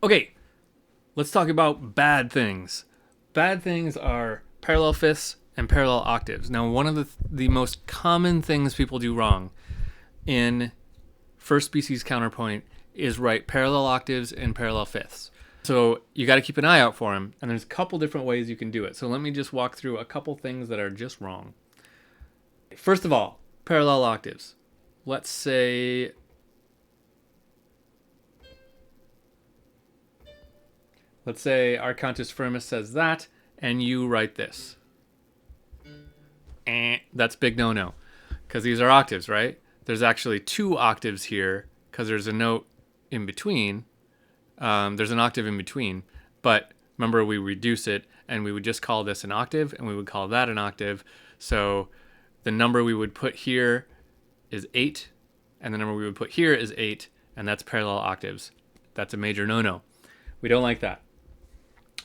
Okay, let's talk about bad things. Bad things are parallel fifths and parallel octaves. Now, one of the most common things people do wrong in first species counterpoint is write parallel octaves and parallel fifths. So you got to keep an eye out for them, and there's a couple different ways you can do it. So let me just walk through a couple things that are just wrong. First of all, parallel octaves. Let's say our Cantus Firmus says that, and you write this. That's big no-no, because these are octaves, right? There's actually two octaves here, because there's a note in between. There's an octave in between, but remember we reduce it, and we would just call this an octave, and we would call that an octave. So the number we would put here is 8, and the number we would put here is 8, and that's parallel octaves. That's a major no-no. We don't like that.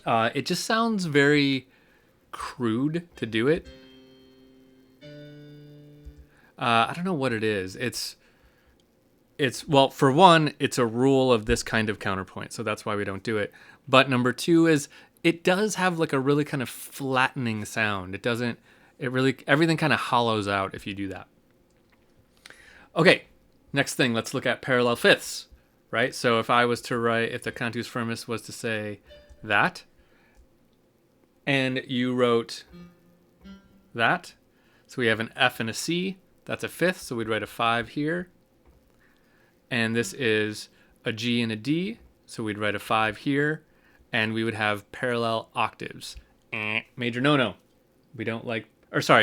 It just sounds very crude to do it. I don't know what it is. It's well, for one, it's a rule of this kind of counterpoint, so that's why we don't do it. But number two is it does have like a really kind of flattening sound. Everything kind of hollows out if you do that. Okay, next thing, let's look at parallel fifths, right? So if the Cantus Firmus was to say that, and you wrote that, so we have an F and a C, that's a fifth, so we'd write a 5 here. And this is a G and a D, so we'd write a 5 here, and we would have parallel octaves. Major no-no. We don't like,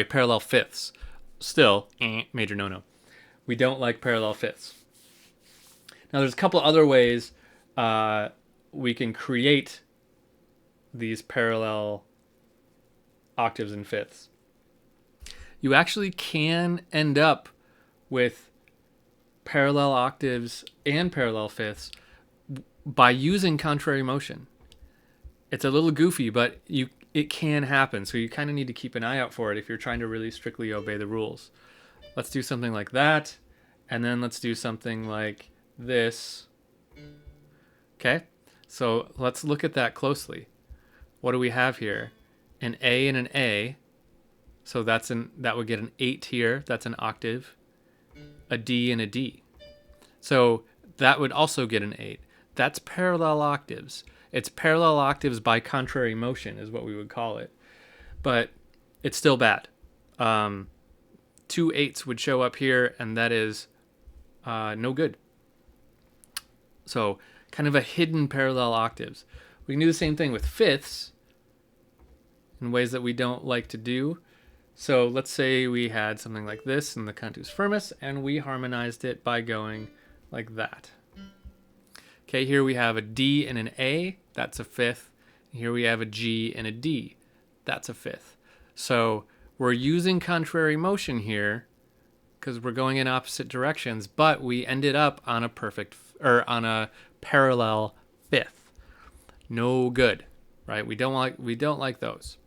parallel fifths. Still, major no-no. We don't like parallel fifths. Now, there's a couple other ways we can create these parallel octaves and fifths. You actually can end up with parallel octaves and parallel fifths by using contrary motion. It's a little goofy, but it can happen, so you kind of need to keep an eye out for it if you're trying to really strictly obey the rules. Let's do something like that, and then let's do something like this. Okay, so let's look at that closely. What do we have here? An A and an A. So that would get an 8 here. That's an octave. A D and a D. So that would also get an 8. That's parallel octaves. It's parallel octaves by contrary motion is what we would call it. But it's still bad. 2 8s would show up here, and that is no good. So kind of a hidden parallel octaves. We can do the same thing with fifths in ways that we don't like to do. So let's say we had something like this in the Cantus Firmus, and we harmonized it by going like that. Okay, here we have a D and an A, that's a fifth. Here we have a G and a D, that's a fifth. So we're using contrary motion here because we're going in opposite directions, but we ended up on a parallel fifth. No good, right? We don't like those.